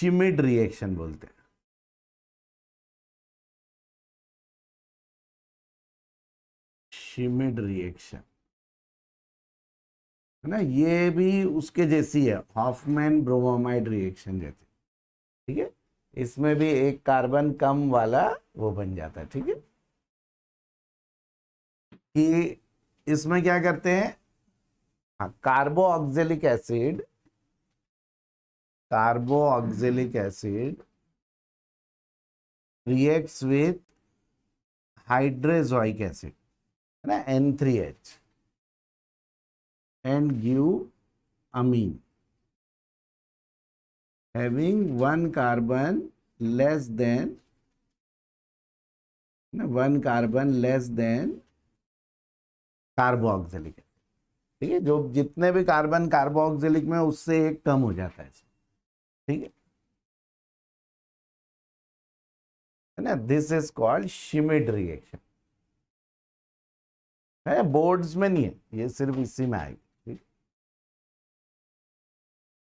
शिमिड reaction बोलते हैं। शिमिड reaction है ना, ये भी उसके जैसी है, हॉफमैन ब्रोमोमाइड रिएक्शन जैसी। ठीक है, इसमें भी एक कार्बन कम वाला वो बन जाता है। ठीक है, कि इसमें क्या करते हैं, हाँ, carboxylic acid reacts with hydrazoic acid है ना, N3H, and give amine having one carbon less than कार्बोऑक्जेलिक। ठीक है, जो जितने भी कार्बन कार्बोऑक्जेलिक में उससे एक कम हो जाता है इसमें। ठीक है ना, this is called Schmidt reaction. है, बोर्ड्स में नहीं है, ये सिर्फ इसी में आएगी। ठीक,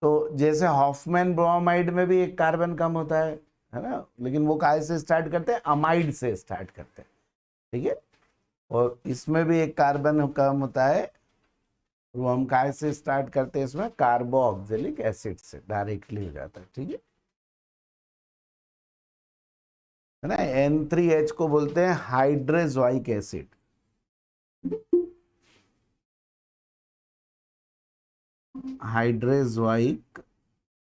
तो जैसे हॉफमैन ब्रोमाइड में भी एक कार्बन कम होता है ना, लेकिन वो काय से स्टार्ट करते हैं, अमाइड से स्टार्ट करते हैं। ठीक है, और इसमें भी एक कार्बन कम होता है, वो हम काय से स्टार्ट करते हैं, इसमें कार्बोऑक्जेलिक एसिड से डायरेक्टली हो जाता है। ठीक है ना, N3H को बोलते हैं हाइड्रोजोइक एसिड। Hydrazoic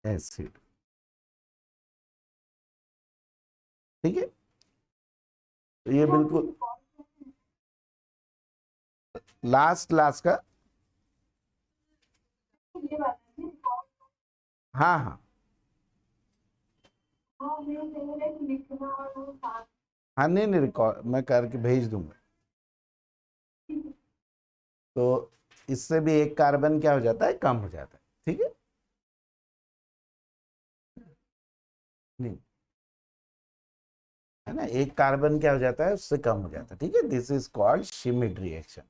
acid. ठीक है, तो ये बिल्कुल लास्ट का, हाँ हाँ हाँ, नहीं नहीं, रिकॉर्ड मैं करके भेज दूंगा। तो इससे भी एक कार्बन क्या हो जाता है, कम हो जाता है। ठीक है, नहीं है ना, एक कार्बन क्या हो जाता है, उससे कम हो जाता है। ठीक है, this is called Schmidt reaction.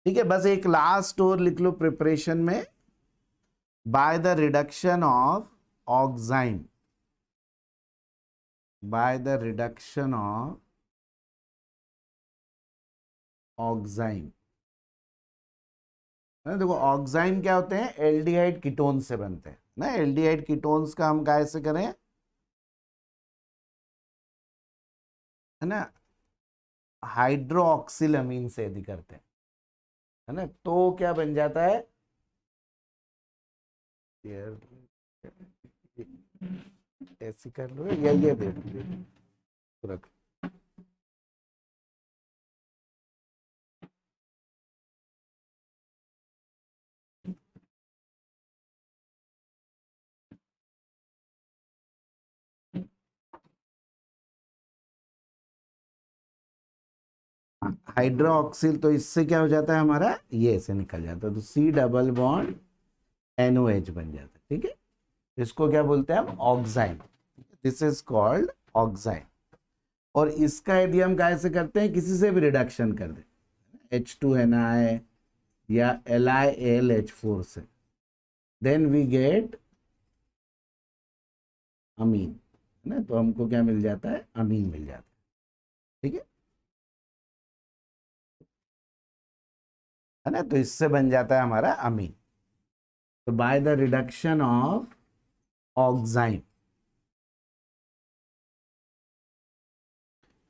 ठीक है, बस एक लास्ट और लिख लो प्रिपरेशन में, by the reduction of oxime, by the reduction of oxime. देखो ऑक्साइन क्या होते हैं, एल्डिहाइड कीटोन से बनते हैं ना, एल्डिहाइड कीटोन्स का हम कैसे करें, है ना, हाइड्रोक्सिलमीन से यदि करते हैं, है ना, तो क्या बन जाता है, ऐसे कर लो, या ये दे रख। हाइड्रोक्सिल, तो इससे क्या हो जाता है हमारा, ये से निकल जाता है, तो C डबल बॉन्ड NOH बन जाता है। ठीक है, इसको क्या बोलते हैं हम, oxime. This is called oxime. और इसका यदि हम कैसे करते हैं, किसी से भी रिडक्शन कर दें, H2Ni या LiAlH4 से, देन वी गेट अमीन, है ना, तो हमको क्या मिल जाता है, अमीन मिल जाता है। ठीक है ना, तो इससे बन जाता है हमारा अमीन। तो बाय द रिडक्शन ऑफ ऑक्साइन।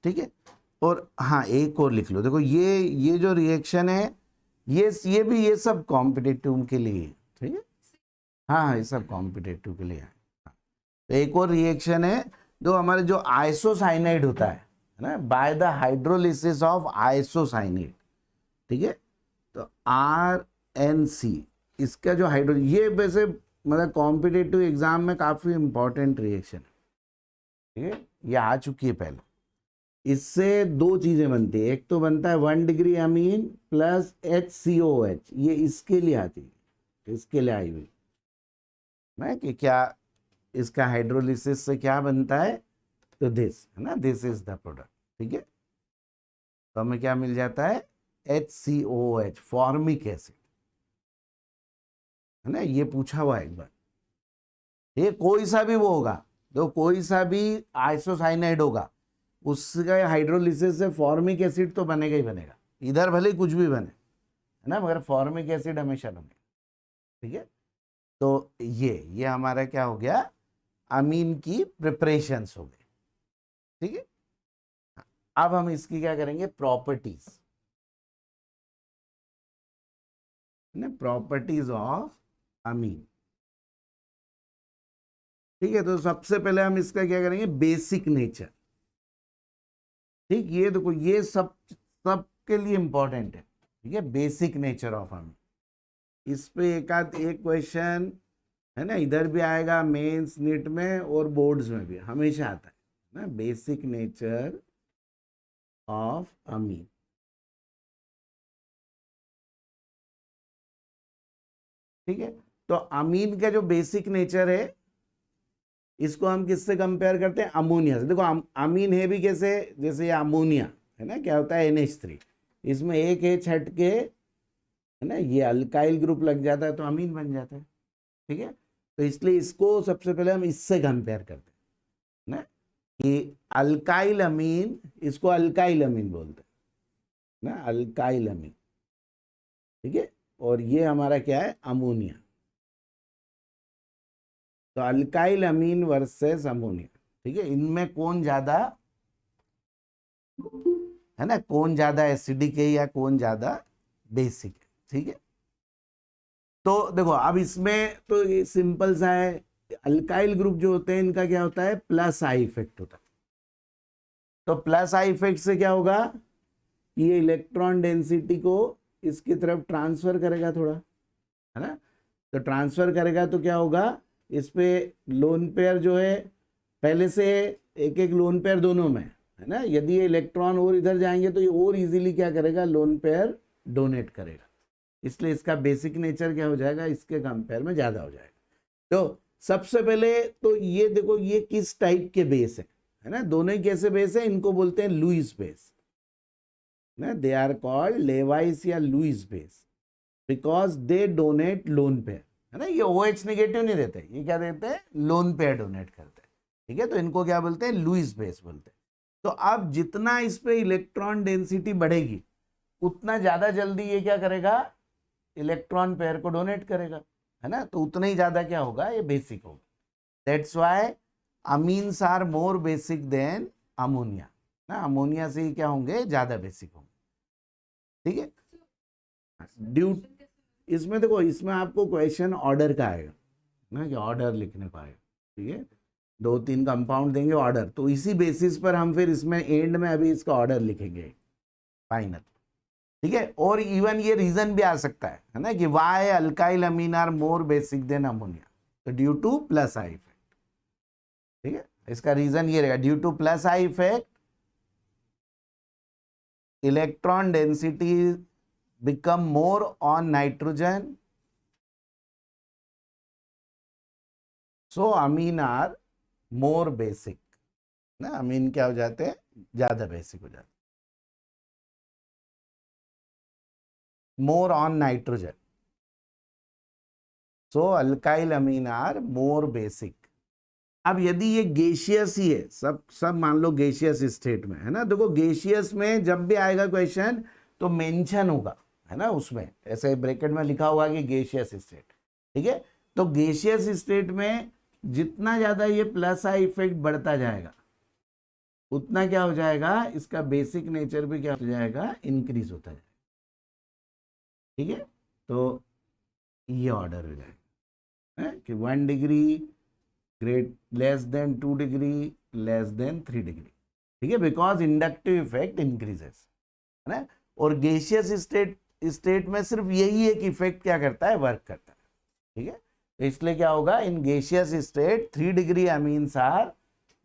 ठीक है, और हाँ एक और लिख लो, देखो ये जो रिएक्शन है, ये भी, ये सब कॉम्पिटिटिव के लिए। ठीक है, हाँ हाँ, ये सब कॉम्पिटिटिव के लिए है। तो एक और रिएक्शन है, जो हमारे जो आइसोसाइनाइड होता है ना, by the hydrolysis of isocyanide. ठीक है, तो RNC, इसका जो हाइड्रो, ये वैसे मतलब कॉम्पिटिटिव एग्जाम में काफी इंपॉर्टेंट रिएक्शन है। ठीक है, ये आ चुकी है पहले। इससे दो चीजें बनती है, एक तो बनता है 1 डिग्री अमीन प्लस HCOH, ये इसके लिए आती है, इसके लिए आई हुई ना, कि क्या इसका हाइड्रोलिसिस से क्या बनता है, तो दिस है ना, दिस इज द प्रोडक्ट। ठीक है, तो हमें क्या मिल जाता है, HCOH, फॉर्मिक एसिड, है ना, ये पूछा हुआ एक बार, ये कोई सा भी वो होगा, तो कोई सा भी आइसोसाइनाइड होगा, उसका हाइड्रोलिसिस से फॉर्मिक एसिड तो बनेगा ही बनेगा, इधर भले ही कुछ भी बने, है ना, मगर फॉर्मिक एसिड हमेशा बनेगा। ठीक है, तो ये हमारा क्या हो गया, अमीन की प्रिपरेशंस हो गई। ठीक है, अब हम इसकी क्या करेंगे, प्रॉपर्टीज, प्रॉपर्टीज ऑफ अमीन। ठीक है, तो सबसे पहले हम इसका क्या करेंगे, बेसिक नेचर। ठीक, ये देखो ये सब सबके लिए इंपॉर्टेंट है। ठीक है, बेसिक नेचर ऑफ अमीन, इस पे एक क्वेश्चन है ना, इधर भी आएगा, मेंस नीट में और बोर्ड्स में भी हमेशा आता है ना, बेसिक नेचर ऑफ अमीन। ठीक है, तो अमीन का जो बेसिक नेचर है, इसको हम किससे कंपेयर करते हैं, अमोनिया से। देखो अमीन है भी कैसे, जैसे ये अमोनिया है ना, क्या होता है NH3, इसमें एक H हट के, है ना, ये अल्काइल ग्रुप लग जाता है तो अमीन बन जाता है। ठीक है, तो इसलिए इसको सबसे पहले हम इससे कंपेयर करते हैं ना, कि अल्काइल अमीन, इसको अल्काइल अमीन बोलते हैं ना, अल्काइल अमीन। ठीक है, और ये हमारा क्या है, अमोनिया। तो अल्काइल अमीन वर्सेस अमोनिया। ठीक है, इनमें कौन ज्यादा, है ना, कौन ज्यादा एसिडिक है या कौन ज्यादा बेसिक है। ठीक है, तो देखो अब इसमें तो ये सिंपल सा है, अल्काइल ग्रुप जो होते हैं इनका क्या होता है, प्लस आई इफेक्ट होता है। तो प्लस आई इफेक्ट से क्या होगा, ये इलेक्ट्रॉन डेंसिटी को इसकी तरफ ट्रांसफर करेगा थोड़ा, है ना, तो ट्रांसफर करेगा तो क्या होगा, इस पे लोन पेयर जो है, पहले से एक एक लोन पेयर दोनों में, है ना, यदि ये इलेक्ट्रॉन और इधर जाएंगे तो ये और इजीली क्या करेगा, लोन पेयर डोनेट करेगा, इसलिए इसका बेसिक नेचर क्या हो जाएगा, इसके कंपेयर में ज्यादा हो जाएगा। तो सबसे पहले तो ये देखो ये किस टाइप के बेस है ना, दोनों ही कैसे बेस है, इनको बोलते हैं लुईस बेस ना, दे आर कॉल्ड लेवाइस या Lewis base, because they donate lone pair, है ना, ये OH नेगेटिव नहीं देते, ये क्या देते हैं, लोन पेयर डोनेट करते हैं। ठीक है, तो इनको क्या बोलते हैं, लुईस बेस बोलते हैं। तो अब जितना इस पे इलेक्ट्रॉन डेंसिटी बढ़ेगी, उतना ज्यादा जल्दी ये क्या करेगा, इलेक्ट्रॉन पेयर को डोनेट करेगा, है ना, तो उतना ही ज्यादा क्या होगा, ये बेसिक होगा। That's why amines are more basic than ammonia ना, अमोनिया से ही क्या होंगे, ज्यादा बेसिक होंगे। ठीक है, ड्यू, इसमें देखो, इसमें आपको क्वेश्चन ऑर्डर का आएगा ना, कि ऑर्डर लिखने को आएगा। ठीक है, 2-3 कंपाउंड देंगे ऑर्डर, तो इसी बेसिस पर हम फिर इसमें एंड में अभी इसका ऑर्डर लिखेंगे फाइनल। ठीक है, और इवन ये रीजन भी आ सकता है ना, कि why alkyl amine are more basic than ammonia, तो due to plus I effect. ठीक है, इसका रीजन ये रहेगा, due to plus I effect electron density become more on nitrogen, so amine are more basic ना, अमीन क्या हो जाते हैं, ज्यादा बेसिक हो जाते, more on nitrogen, so alkyl amine are more basic। अब यदि ये गैसियस ही है, सब मान लो गैसियस स्टेट में है ना, देखो गैसियस में जब भी आएगा क्वेश्चन तो मेंशन होगा, है ना, उसमें ऐसे ब्रैकेट में लिखा हुआ कि गैसियस स्टेट। ठीक है, तो गैसियस स्टेट में जितना ज्यादा ये प्लस आई इफेक्ट बढ़ता जाएगा, उतना क्या हो जाएगा, इसका बेसिक नेचर भी क्या हो जाएगा, इंक्रीज होता जाएगा। ठीक है, तो ये ऑर्डर हो जाएगा कि 1 degree great less than 2 degree less than 3 degree. ठीक है, बिकॉज इंडक्टिव इफेक्ट इंक्रीजेस, है ना, और गैसियस स्टेट में सिर्फ यही एक इफेक्ट क्या करता है, वर्क करता है। ठीक है, तो इसलिए क्या होगा, in gaseous state 3 degree amines are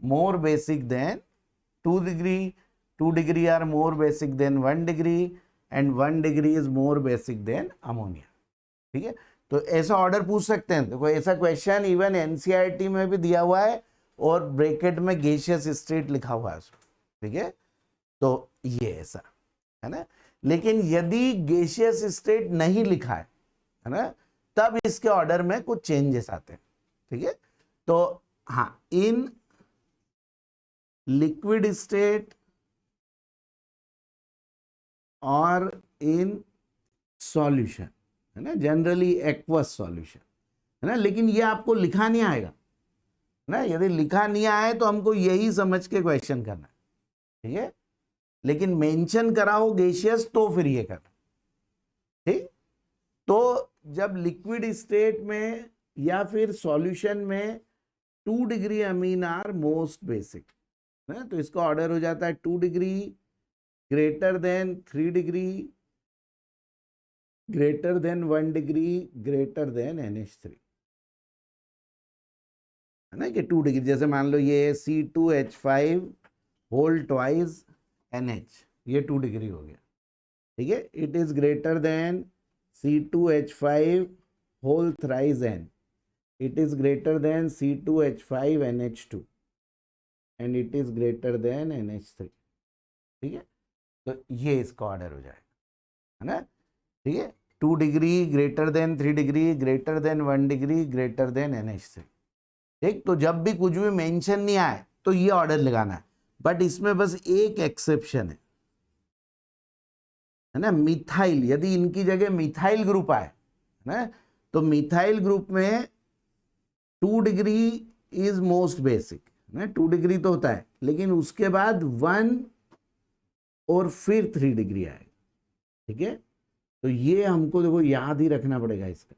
more basic than 2 degree, 2 degree are more basic than 1 degree, and 1 degree is more basic than ammonia. ठीक है, तो ऐसा ऑर्डर पूछ सकते हैं, देखो ऐसा क्वेश्चन इवन NCERT में भी दिया हुआ है, और ब्रैकेट में गैसियस स्टेट लिखा हुआ है उसमें। ठीक है, तो ये ऐसा है ना, लेकिन यदि गैसियस स्टेट नहीं लिखा है ना, तब इसके ऑर्डर में कुछ चेंजेस आते हैं। ठीक है, तो हाँ, इन लिक्विड स्टेट और इन सॉल्यूशन, है ना, जनरली एक्वस सॉल्यूशन, है ना, लेकिन ये आपको लिखा नहीं आएगा ना, यदि लिखा नहीं आए तो हमको यही समझ के क्वेश्चन करना है, ठीक है, लेकिन मेंशन करा हो गैसियस तो फिर ये करना, ठीक। तो जब लिक्विड स्टेट में या फिर सॉल्यूशन में 2 degree amine are most basic, है, तो इसका ऑर्डर हो जाता है 2 degree, greater than 3 degree, greater than 1 degree, greater than NH3, है ना, कि 2 डिग्री, जैसे मान लो ये C2H5 होल ट्वाइस NH, ये 2 डिग्री हो गया, ठीक है, it is greater than C2H5 whole thrice N, it is greater than C2H5 NH2 and it is greater than NH3, ठीक है, तो ये इसका ऑर्डर हो जाएगा, है ना, ठीक है, 2 degree, greater than 3 degree, greater than 1 degree, greater than NH3, ठीक। तो जब भी कुछ भी मेंशन नहीं आए तो ये ऑर्डर लगाना है, बट इसमें बस एक एक्सेप्शन है ना, मिथाइल, यदि इनकी जगह मिथाइल ग्रुप आए ना, तो मिथाइल ग्रुप में 2 degree is most basic, 2 degree तो होता है, लेकिन उसके बाद 1 और फिर 3 डिग्री आएगा, ठीक है, तो ये हमको देखो याद ही रखना पड़ेगा इसका,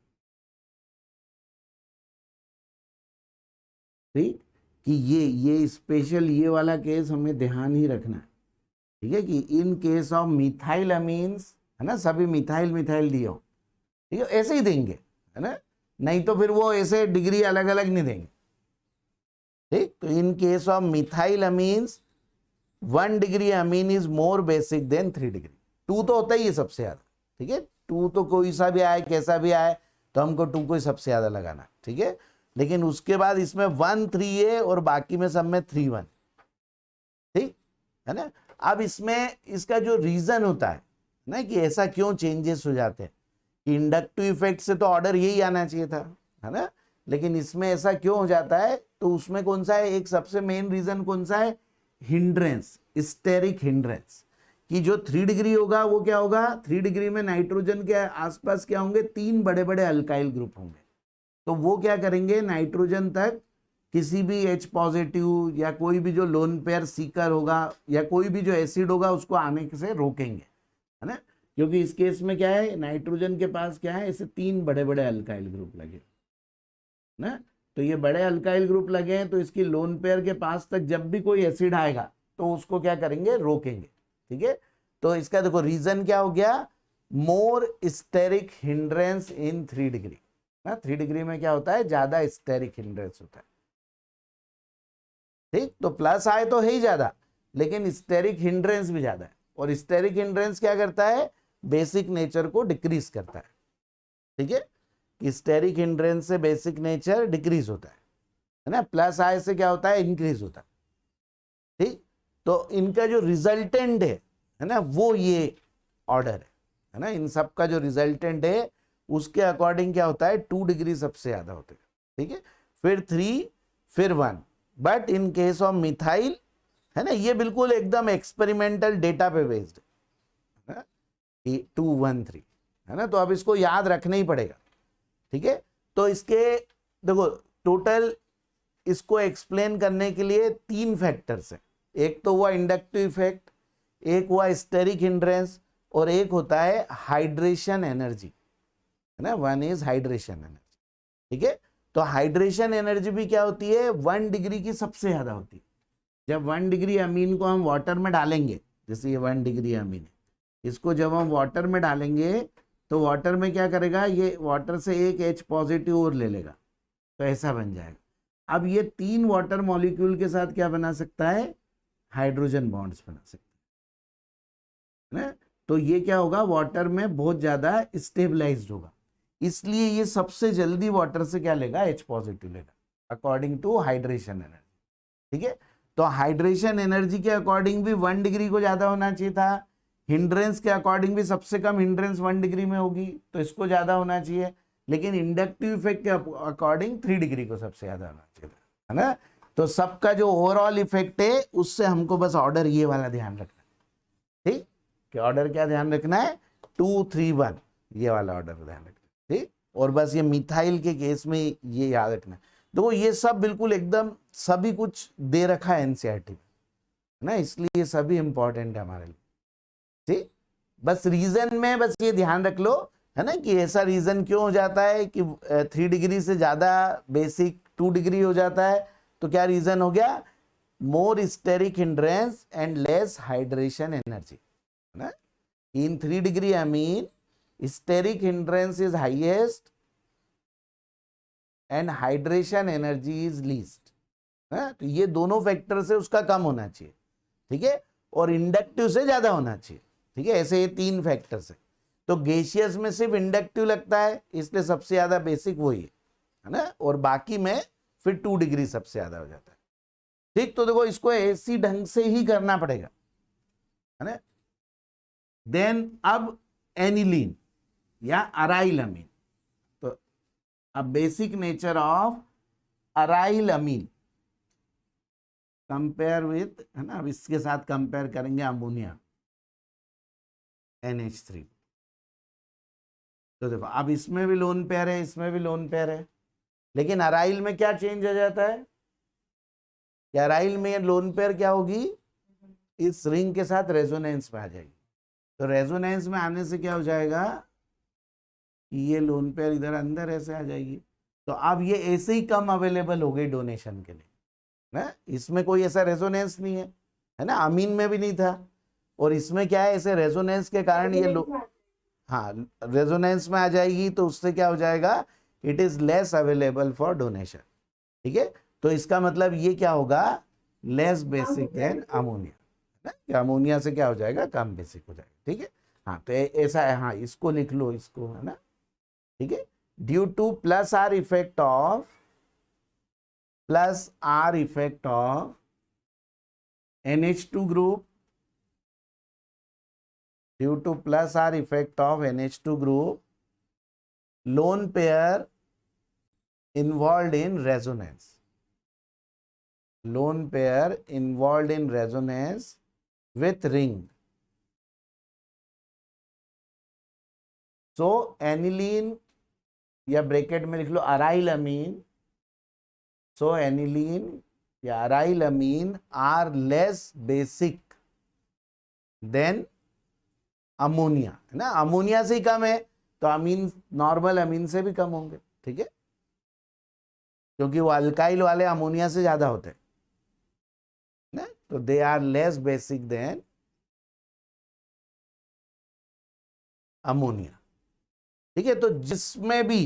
ठीक, कि ये स्पेशल ये वाला केस हमें ध्यान ही रखना है, ठीक है, कि इन केस ऑफ मिथाइल अमीन्स, है ना, सभी मिथाइल मिथाइल दिए हो, ठीक है, ऐसे ही देंगे, है ना, नहीं तो फिर वो ऐसे डिग्री अलग अलग नहीं देंगे, ठीक। तो in case of methyl amines 1 degree amine is more basic than 3 degree, 2 तो होता ही है सबसे ज्यादा, ठीक है, 2 तो कोई सा भी आए कैसा भी आए तो हमको 2 को ही सबसे ज्यादा लगाना, ठीक है, लेकिन उसके बाद इसमें 1 3 है और बाकी में सब में 3 1, ठीक है ना। अब इसमें इसका जो रीजन होता है ना कि ऐसा क्यों चेंजेस हो जाते हैं, इंडक्टिव इफेक्ट से तो ऑर्डर यही आना चाहिए था, है ना, लेकिन इसमें ऐसा क्यों हो जाता है, तो उसमें कौन सा है, एक सबसे मेन रीजन कौन सा है, हिंड्रेंस, स्टेरिक हिंड्रेंस, कि जो 3 डिग्री होगा वो क्या होगा, 3 डिग्री में नाइट्रोजन के आसपास क्या होंगे, 3 बड़े बड़े अल्काइल ग्रुप होंगे, तो वो क्या करेंगे, नाइट्रोजन तक किसी भी H पॉजिटिव या कोई भी जो लोन पेयर सीकर होगा या कोई भी जो एसिड होगा उसको आने से रोकेंगे, है ना, क्योंकि इस केस में क्या है, नाइट्रोजन के पास क्या है, ऐसे 3 बड़े बड़े अल्काइल ग्रुप लगे ना, तो ये बड़े अल्काइल ग्रुप लगे हैं, तो इसकी लोन पेयर के पास तक जब भी कोई एसिड आएगा तो उसको क्या करेंगे, रोकेंगे, ठीक है। तो इसका देखो रीजन क्या हो गया, more steric hindrance in 3 degree ना, 3 डिग्री में क्या होता है, ज्यादा स्टेरिक हिंड्रेंस होता है, ठीक, तो प्लस आए तो है ही ज्यादा, लेकिन स्टेरिक हिंड्रेंस भी ज्यादा है, और स्टेरिक हिंड्रेंस क्या करता है, बेसिक नेचर को डिक्रीज करता है, ठीक है, कि स्टेरिक हिंड्रेंस से बेसिक नेचर डिक्रीज होता है ना, प्लस आए से क्या होता है, इंक्रीज होता है, ठीक। तो इनका जो रिजल्टेंट है ना, वो ये ऑर्डर है ना, इन सब का जो रिजल्टेंट है उसके अकॉर्डिंग क्या होता है, 2 डिग्री सबसे ज्यादा होते हैं, ठीक है, फिर 3, फिर 1, but in case of methyl, है ना, ये बिल्कुल एकदम एक्सपेरिमेंटल डेटा पे बेस्ड है, 2 1 3, है ना, तो अब इसको याद रखना ही पड़ेगा, ठीक है। तो इसके देखो टोटल इसको एक्सप्लेन करने के लिए 3 फैक्टर्स हैं, एक तो हुआ इंडक्टिव इफेक्ट, एक हुआ स्टेरिक हिंड्रेंस, और एक होता है हाइड्रेशन एनर्जी, है ना, 1 इज हाइड्रेशन एनर्जी, ठीक है। तो हाइड्रेशन एनर्जी भी क्या होती है, 1 डिग्री की सबसे ज्यादा होती है, जब 1 डिग्री अमीन को हम वाटर में डालेंगे, जैसे ये 1 डिग्री अमीन है, इसको जब हम वाटर में डालेंगे तो वाटर में क्या करेगा, ये वाटर से एक H पॉजिटिव और ले लेगा, तो ऐसा बन जाएगा। अब ये 3 वाटर मॉलिक्यूल के साथ क्या बना सकता है, हाइड्रोजन बॉन्ड्स बना सकता है ना, तो ये क्या होगा, वाटर में बहुत ज्यादा स्टेबलाइज्ड होगा, इसलिए ये सबसे जल्दी वाटर से क्या लेगा, H पॉजिटिव लेगा, अकॉर्डिंग टू हाइड्रेशन एनर्जी, ठीक है। तो हाइड्रेशन एनर्जी के अकॉर्डिंग भी 1 डिग्री को ज्यादा होना चाहिए था, हिंड्रेंस के अकॉर्डिंग भी सबसे कम हिंड्रेंस 1 डिग्री में होगी तो इसको ज्यादा होना चाहिए, लेकिन इंडक्टिव इफेक्ट के अकॉर्डिंग 3 डिग्री को सबसे ज्यादा होना चाहिए था, है ना। तो सबका जो ओवरऑल इफेक्ट है उससे हमको बस ऑर्डर ये वाला ध्यान रखना है, ठीक, कि ऑर्डर क्या ध्यान रखना है, 2 3 1, ये वाला ऑर्डर ध्यान रखना है, ठीक। और बस ये मिथाइल के केस में ये याद रखना है। देखो ये सब बिल्कुल एकदम सभी कुछ दे रखा है एनसीईआरटी में ना, इसलिए ये सभी इंपॉर्टेंट है हमारे लिए, ठीक। बस रीजन में बस ये ध्यान रख लो, है ना, कि ऐसा रीजन क्यों हो जाता है कि 3 डिग्री से ज्यादा बेसिक 2 डिग्री हो जाता है। तो क्या रीजन हो गया, more steric hindrance and less hydration energy, है ना। In 3 degree amine steric hindrance is highest and hydration energy is least, तो ये दोनों फैक्टर से उसका कम होना चाहिए, ठीक है, और इंडक्टिव से ज्यादा होना चाहिए, ठीक है, ऐसे ये 3 फैक्टर से। तो गैसियस में सिर्फ इंडक्टिव लगता है, इसलिए सबसे ज्यादा बेसिक वही है ना, और बाकी में फिर 2 डिग्री सबसे ज्यादा हो जाता है, ठीक। तो देखो इसको ऐसी ढंग से ही करना पड़ेगा, है ना। देन अब एनिलीन या अराइल अमीन, तो अब basic nature of aryl amine compare with, है ना, अब इसके साथ कंपेयर करेंगे अमोनिया NH3। तो देखो अब इसमें भी लोन पेयर है, इसमें भी लोन पेयर है, लेकिन अराइल में क्या चेंज हो जाता है, कि अराइल में लोन पेयर क्या होगी, इस रिंग के साथ रेजोनेंस में आ जाएगी। तो रेजोनेंस में आने से क्या हो जाएगा, ये लोन पेयर इधर अंदर ऐसे आ जाएगी। तो अब ये ऐसे ही कम अवेलेबल हो गई डोनेशन के लिए ना, इसमें कोई ऐसा रेजोनेंस नहीं है ना, अमीन में भी नहीं था, और इसमें क्या है, ऐसे रेजोनेंस के कारण ये हाँ रेजोनेंस में आ जाएगी, तो उससे क्या हो जाएगा, it is less available for donation, ठीक है। तो इसका मतलब ये क्या होगा, लेस बेसिक देन अमोनिया, कि अमोनिया से क्या हो जाएगा, कम बेसिक हो जाएगा, ठीक है। हाँ तो ऐसा है, हाँ इसको लिख लो, इसको, है ना, ठीक है। Due to plus are effect of NH2 group, due to plus R effect of NH2 group, lone pair involved in resonance, lone pair involved in resonance with ring. So aniline या ब्रैकेट में लिख लो aryl amine, so aniline या aryl amine are less basic than ammonia, है ना, ammonia से ही कम है, तो अमीन नॉर्मल अमीन से भी कम होंगे, ठीक है, क्योंकि वो अल्काइल वाले अमोनिया से ज्यादा होते हैं ना, तो they are less basic than ammonia, ठीक है। तो जिसमें भी,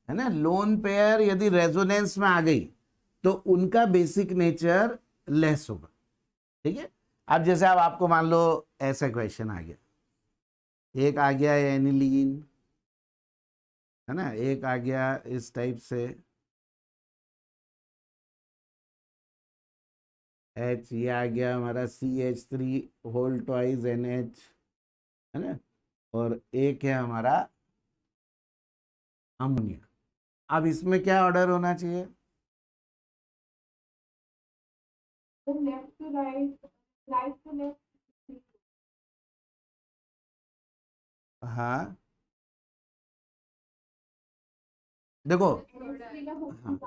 है ना, लोन पेयर यदि रेजोनेंस में आ गई तो उनका बेसिक नेचर लेस होगा, ठीक है। अब जैसे अब आपको मान लो ऐसा क्वेश्चन आ गया, एक आ गया एनिलीन, है ना, एक आ गया इस टाइप से H, ये आ गया हमारा CH3 होल ट्वाइस NH, है ना, और एक है हमारा अमोनिया। अब इसमें क्या ऑर्डर होना चाहिए, left to right, right to left. हाँ देखो, हाँ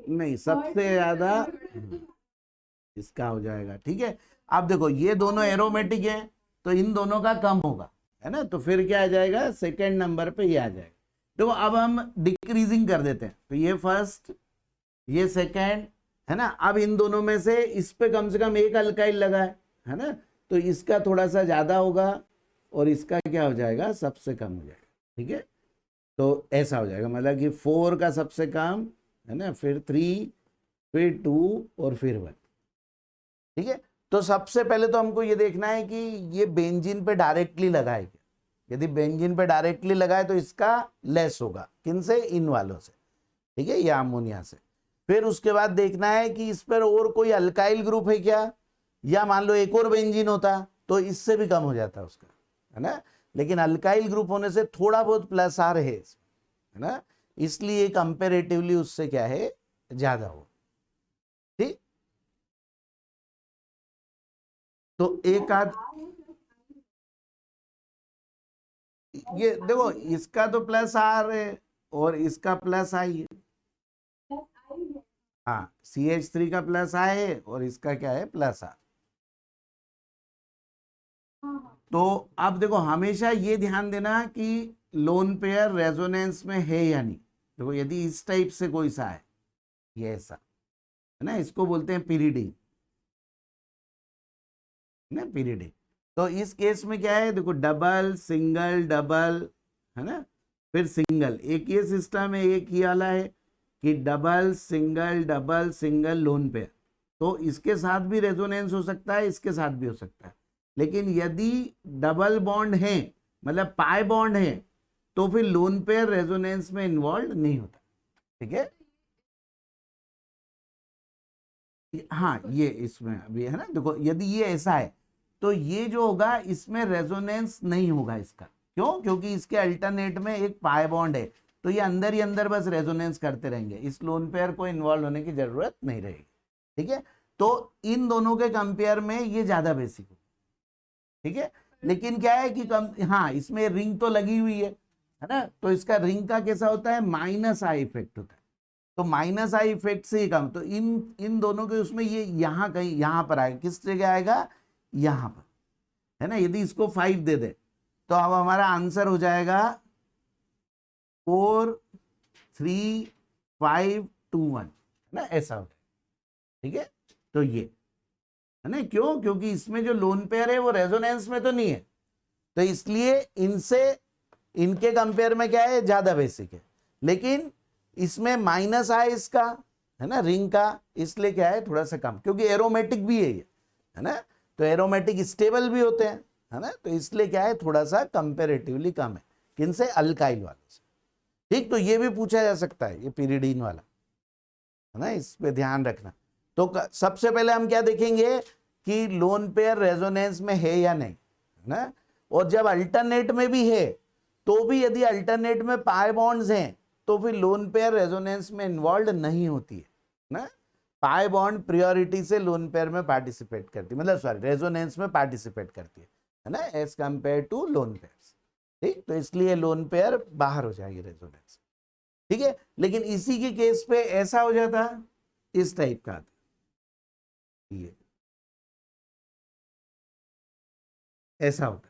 नहीं सबसे ज्यादा इसका हो जाएगा, ठीक है। अब देखो ये दोनों एरोमेटिक है, तो इन दोनों का कम होगा, है ना, तो फिर क्या आ जाएगा, सेकेंड नंबर पे ये आ जाएगा। देखो अब हम डिक्रीजिंग कर देते हैं, तो ये फर्स्ट, ये सेकेंड, है ना। अब इन दोनों में से इस पे कम से कम एक अल्काइल लगा है ना, तो इसका थोड़ा सा ज्यादा होगा और इसका क्या हो जाएगा, सबसे कम हो जाएगा, ठीक है। तो ऐसा हो जाएगा, मतलब कि 4 का सबसे कम, है ना, फिर 3, फिर 2 और फिर 1, ठीक है। तो सबसे पहले तो हमको ये देखना है कि ये बेंजीन पे डायरेक्टली लगाए क्या, यदि बेंजीन पे डायरेक्टली लगाए तो इसका लेस होगा, किन से, इन वालों से, ठीक है, या अमोनिया से। फिर उसके बाद देखना है कि इस पर और कोई अल्काइल ग्रुप है क्या, या मान लो एक और बेंजीन होता तो इससे भी कम हो जाता उसका, है ना, लेकिन अल्काइल ग्रुप होने से थोड़ा बहुत प्लस आर है ना, इसलिए कंपेरेटिवली उससे क्या है, ज्यादा हो, तो एक आध ये देखो, इसका तो प्लस आर है और इसका प्लस आई है। हाँ, CH3 का प्लस आई है और इसका क्या है, प्लस आर। तो अब देखो, हमेशा ये ध्यान देना कि लोन पेयर रेजोनेंस में है या नहीं। देखो, यदि इस टाइप से कोई सा है, ये ऐसा है ना, इसको बोलते हैं पीरिडिन, ना पीरिडिन। तो इस केस में क्या है, देखो, डबल सिंगल डबल, है ना, फिर सिंगल, एक ये सिस्टम है, एक ये वाला है कि डबल सिंगल लोन पेयर। तो इसके साथ भी रेजोनेंस हो सकता है, इसके साथ भी हो सकता है। लेकिन यदि डबल बॉन्ड है, मतलब पाई बॉन्ड है, तो फिर लोन पेयर रेजोनेंस में इन्वॉल्व नहीं होता। ठीक है, हाँ, ये इसमें अभी है ना। देखो, यदि ये ऐसा है तो ये जो होगा, इसमें रेजोनेंस नहीं होगा इसका। क्यों? क्योंकि इसके अल्टरनेट में एक पाई बॉन्ड है, तो ये अंदर ही अंदर बस रेजोनेंस करते रहेंगे, इस लोन पेयर को इन्वॉल्व होने की जरूरत नहीं रहेगी। ठीक है, तो इन दोनों के कंपेयर में ये ज्यादा बेसिक है। ठीक है, लेकिन क्या है कि हाँ, इसमें रिंग तो लगी हुई है ना, तो इसका रिंग का कैसा होता है, माइनस आई इफेक्ट होता है। तो माइनस आई इफेक्ट से ही कम, तो इन इन दोनों के उसमें ये यहाँ कहीं, यहाँ पर आएगा, किस जगह आएगा, यहाँ पर, है ना। यदि इसको 5 दे दे तो अब हमारा आंसर हो जाएगा 4 3 5 2 1, है ना, ऐसा होता है। ठीक है, तो ये है ना, क्यों? क्योंकि इसमें जो लोन पेयर है वो रेजोनेंस में तो नहीं है, तो इसलिए इनसे, इनके कंपेयर में क्या है, ज्यादा बेसिक है। लेकिन इसमें माइनस है इसका, है ना, रिंग का, इसलिए क्या है, थोड़ा सा कम, क्योंकि एरोमेटिक भी है ये, है ना। तो एरोमेटिक स्टेबल भी होते हैं, है ना, तो इसलिए क्या है, थोड़ा सा कंपेरेटिवली कम है, किनसे, अल्काइल वालों से। ठीक, तो ये भी पूछा जा सकता है, ये पीरिडीन वाला, है ना, इस पे ध्यान रखना। तो सबसे पहले हम क्या देखेंगे कि लोन पेयर रेजोनेंस में है या नहीं, है ना। और जब अल्टरनेट में भी है, तो भी यदि अल्टरनेट में पाई बॉन्ड्स हैं, तो फिर लोन पेयर रेजोनेंस में इन्वॉल्व नहीं होती है ना। पाई बॉन्ड प्रियोरिटी से लोन पेयर में पार्टिसिपेट करती है, मतलब सॉरी, रेजोनेंस में पार्टिसिपेट करती है ना, as compared to lone pairs. ठीक, तो इसलिए लोन पेयर बाहर हो जाएगी रेजोनेंस। ठीक है, लेकिन इसी के केस पे ऐसा हो जाता, इस टाइप का आता, ये ऐसा होता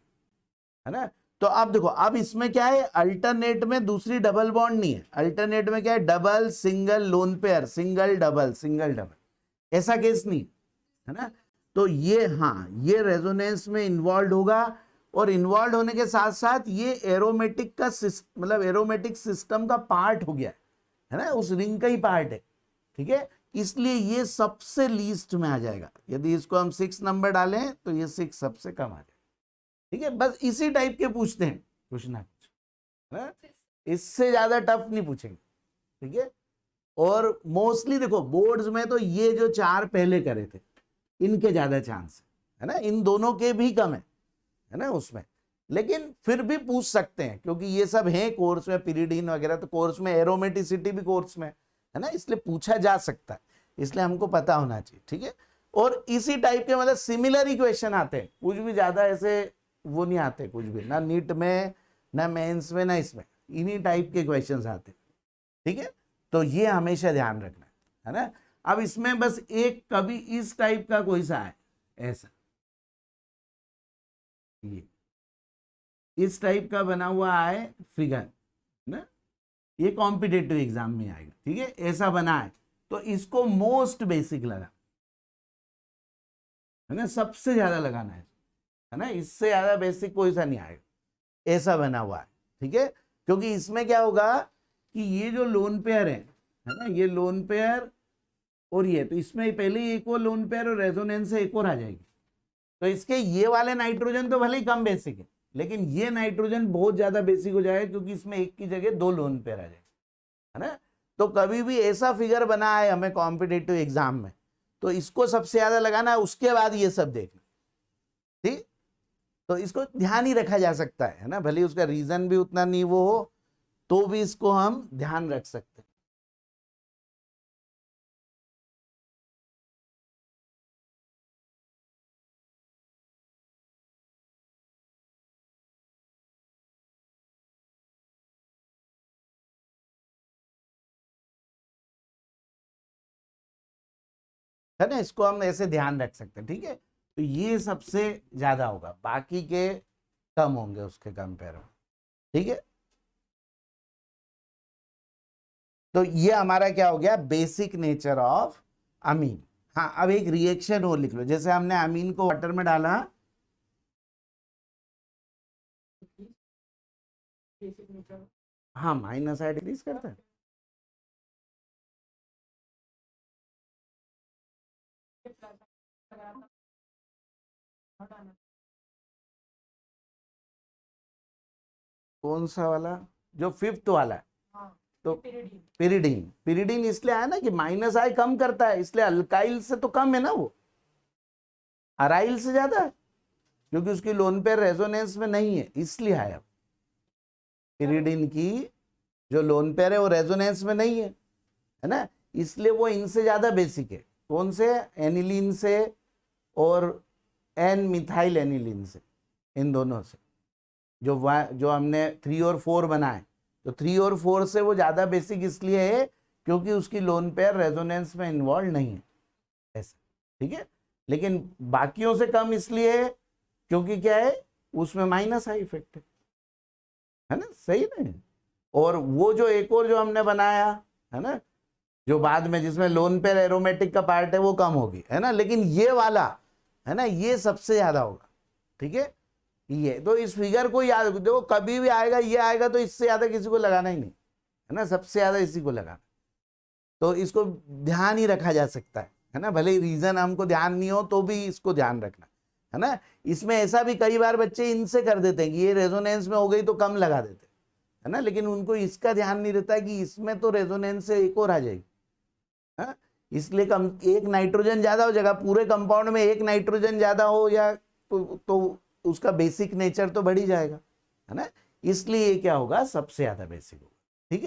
है ना। तो आप देखो, अब इसमें क्या है, अल्टरनेट में दूसरी डबल बॉन्ड नहीं है, अल्टरनेट में क्या है, double single lone pair, single double, ऐसा केस नहीं है ना। तो ये, हाँ, ये रेजोनेंस में इन्वॉल्व होगा, और इन्वॉल्व होने के साथ साथ ये एरोमेटिक का मतलब एरोमेटिक सिस्टम का पार्ट हो गया है ना, उस रिंग का ही पार्ट है। ठीक है, इसलिए ये सबसे लीस्ट में आ जाएगा। यदि इसको हम 6 नंबर डालें तो ये 6 सबसे कम आ जाएगा। ठीक है, बस इसी टाइप के पूछते हैं कुछ ना कुछ, है? इससे ज्यादा टफ नहीं पूछेंगे। ठीक है, और मोस्टली देखो, बोर्ड्स में तो ये जो 4 पहले करे थे, इनके ज्यादा चांस है ना, इन दोनों के भी कम है ना उसमें। लेकिन फिर भी पूछ सकते हैं, क्योंकि ये सब है कोर्स में, पीरिडीन वगैरह, तो कोर्स में एरोमेटिसिटी भी कोर्स में है ना, इसलिए पूछा जा सकता है, इसलिए हमको पता होना चाहिए। ठीक है, और इसी टाइप के मतलब सिमिलर इक्वेशन आते हैं, कुछ भी ज्यादा ऐसे वो नहीं आते, कुछ भी ना नीट में, ना मेंस में, ना इसमें, इन्हीं टाइप के क्वेश्चंस आते हैं। ठीक है, तो ये हमेशा ध्यान रखना है ना। अब इसमें बस एक कभी इस टाइप का कोई सा है, ऐसा, ये इस टाइप का बना हुआ है फिगर ना, ये कॉम्पिटेटिव एग्जाम में आएगा। ठीक है, ऐसा बना है, तो इसको मोस्ट बेसिक लगा, है ना, सबसे ज्यादा लगाना है ना, इससे ज्यादा बेसिक कोई सा नहीं आएगा, ऐसा बना हुआ है। ठीक है, क्योंकि इसमें क्या होगा कि ये जो लोन पेयर है ना, ये लोन पेयर और ये, तो इसमें पहले ही एक और लोन पेयर और रेजोनेंस से एक और आ जाएगी, तो इसके ये वाले नाइट्रोजन तो भले ही कम बेसिक है, लेकिन ये नाइट्रोजन बहुत ज्यादा बेसिक हो जाएगा, क्योंकि इसमें एक की जगह 2 लोन पेयर आ जाएगा, है ना। तो कभी भी ऐसा फिगर बना है हमें कॉम्पिटेटिव एग्जाम में, तो इसको सबसे ज्यादा लगाना है, उसके बाद ये सब देखना। ठीक, तो इसको ध्यान ही रखा जा सकता है ना, भले उसका रीजन भी उतना नहीं वो हो, तो भी इसको हम ध्यान रख सकते हैं। है ना, इसको हम ऐसे ध्यान रख सकते हैं, ठीक है। तो ये सबसे ज्यादा होगा, बाकी के कम होंगे उसके कंपेयर में, ठीक है। तो ये हमारा क्या हो गया, बेसिक नेचर ऑफ अमीन। हाँ, अब एक रिएक्शन और लिख लो, जैसे हमने अमीन को वाटर में डाला, हाँ माइनस आई डिक्रीज करता है, कौन सा वाला, जो फिफ्थ वाला है, तो पिरिडीन, पिरिडीन इसलिए आया ना कि माइनस आई कम करता है, इसलिए अल्काइल से तो कम है ना वो, अराइल से ज्यादा है, क्योंकि उसकी लोन पेयर रेजोनेंस में नहीं है, इसलिए आया। पिरिडीन की जो लोन पेयर है वो रेजोनेंस में नहीं है ना, इसलिए वो इनसे ज्यादा बेसिक है। कौन से, एनिलीन से और एन मिथाइल एनिलीन से, इन दोनों से, जो हमने 3 और 4 बनाए, तो 3 और 4 से वो ज्यादा बेसिक इसलिए है क्योंकि उसकी लोन पेयर रेजोनेंस में इन्वॉल्व नहीं है, ऐसा, ठीक है। लेकिन बाकियों से कम इसलिए है क्योंकि क्या है, उसमें माइनस आई इफेक्ट है ना, सही नहीं। और वो जो एक और जो हमने बनाया है ना, जो बाद में जिसमें लोन पेयर एरोमेटिक का पार्ट है, वो कम होगी, है ना, लेकिन ये वाला है ना, ये सबसे ज्यादा होगा, ठीक है। ये तो इस फिगर को याद, देखो कभी भी आएगा, ये आएगा तो इससे ज्यादा किसी को लगाना ही नहीं, है ना, सबसे ज्यादा इसी को लगाना, तो इसको ध्यान ही रखा जा सकता है ना, भले रीजन हमको ध्यान नहीं हो तो भी इसको ध्यान रखना, है ना। इसमें ऐसा भी कई बार बच्चे इनसे कर देते हैं कि ये रेजोनेंस में हो गई तो कम लगा देते, है ना, लेकिन उनको इसका ध्यान नहीं रहता कि इसमें तो रेजोनेंस से एक और आ जाएगी, है, इसलिए कम, एक नाइट्रोजन ज्यादा हो जाएगा, पूरे कंपाउंड में एक नाइट्रोजन ज्यादा हो या तो उसका बेसिक नेचर तो बढ़ ही जाएगा, है ना, इसलिए ये क्या होगा, सबसे ज्यादा बेसिक होगा, ठीक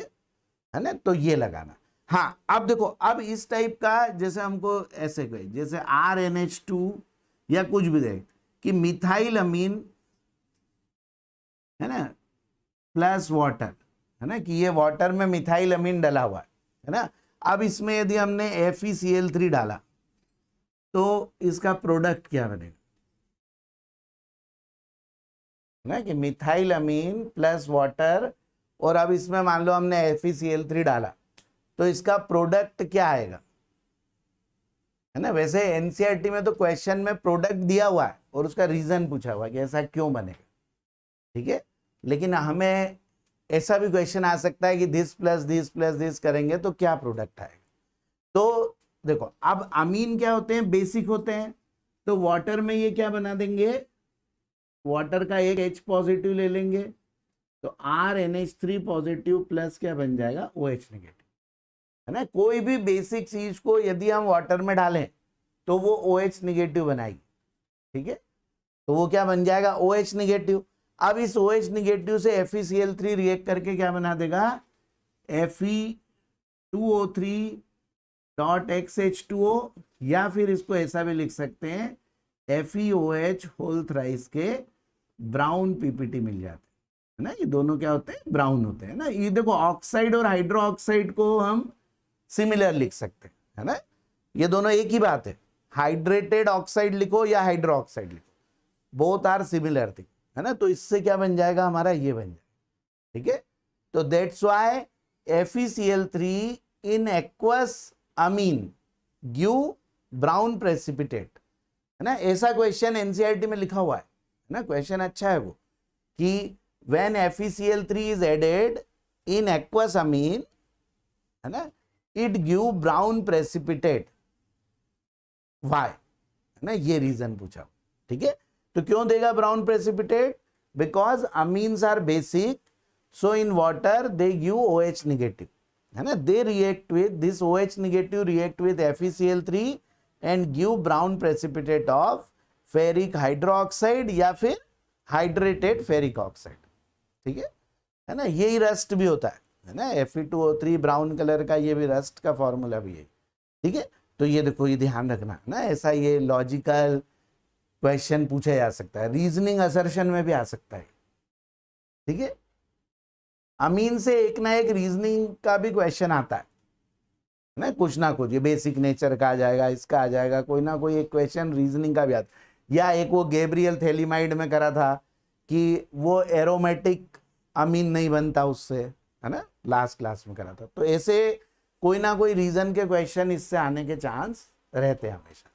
है ना, तो ये लगाना। हाँ, अब देखो, अब इस टाइप का जैसे हमको ऐसे कहे, जैसे RNH2 या कुछ भी दे कि मिथाइल अमीन, है ना, प्लस वाटर, है ना, कि ये वाटर में मिथाइल अमीन डला हुआ है ना। अब इसमें यदि हमने FeCl3 डाला तो इसका प्रोडक्ट क्या बनेगा, ना, कि मिथाइल अमीन प्लस वाटर, और अब इसमें मान लो हमने FeCl3 डाला तो इसका प्रोडक्ट क्या आएगा, है ना। वैसे एनसीईआरटी में तो क्वेश्चन में प्रोडक्ट दिया हुआ है और उसका रीजन पूछा हुआ है कि ऐसा क्यों बनेगा, ठीक है, लेकिन हमें ऐसा भी क्वेश्चन आ सकता है कि दिस प्लस दिस करेंगे तो क्या प्रोडक्ट आएगा। तो देखो, अब अमीन क्या होते हैं, बेसिक होते हैं, तो वाटर में ये क्या बना देंगे, वाटर का एक H पॉजिटिव ले लेंगे तो RNH3 पॉजिटिव प्लस क्या बन जाएगा, OH नेगेटिव, है ना। कोई भी बेसिक चीज को यदि हम वाटर में डालें तो वो OH नेगेटिव बनाएगी, ठीक है, तो वो क्या बन जाएगा, OH नेगेटिव। अब इस OH नेगेटिव से FeCl3 रिएक्ट करके क्या बना देगा, Fe2O3.XH2O, या फिर इसको ऐसा भी लिख सकते हैं FeOH होल थ्राइस के ब्राउन पीपीटी मिल जाते हैं ना, ये दोनों क्या होते हैं, ब्राउन होते हैं ना। ये देखो, ऑक्साइड और हाइड्रो ऑक्साइड को हम सिमिलर लिख सकते हैं, है ना, ये दोनों एक ही बात है, हाइड्रेटेड ऑक्साइड लिखो या हाइड्रो ऑक्साइड लिखो, बोथ आर सिमिलर थिंग, है ना। तो इससे क्या बन जाएगा हमारा, ये बन जाएगा, ठीक है। तो that's why FeCl3 in aqueous amine give brown precipitate, है ना। ऐसा क्वेश्चन एनसीईआरटी में लिखा हुआ है ना, क्वेश्चन अच्छा है वो, कि when FeCl3 is added in aqueous amine, है ना, it give brown precipitate, why, है ना, ये रीजन पूछा, ठीक है। तो क्यों देगा brown precipitate, because amines are basic, so in water they give OH negative, है ना, they react with this OH negative, react with FeCl3 and give brown precipitate of ferric hydroxide या फिर हाइड्रेटेड फेरिक ऑक्साइड, ठीक है ना। यही rust भी होता है ना, Fe2O3 ब्राउन कलर का, ये भी रस्ट का फॉर्मूला भी है, ठीक है। तो ये देखो, ये ध्यान रखना ना, ऐसा ये लॉजिकल क्वेश्चन पूछा जा सकता है, रीजनिंग असर्शन में भी आ सकता है, ठीक है। अमीन से एक ना एक रीजनिंग का भी क्वेश्चन आता है ना, कुछ ना कुछ ये बेसिक नेचर का आ जाएगा, इसका आ जाएगा, कोई ना कोई एक क्वेश्चन रीजनिंग का भी आता, या एक वो गैब्रियल थैलीमाइड में करा था कि वो एरोमेटिक अमीन नहीं बनता उससे, है ना, लास्ट क्लास में करा था। तो ऐसे कोई ना कोई रीजन के क्वेश्चन इससे आने के चांस रहते हैं हमेशा।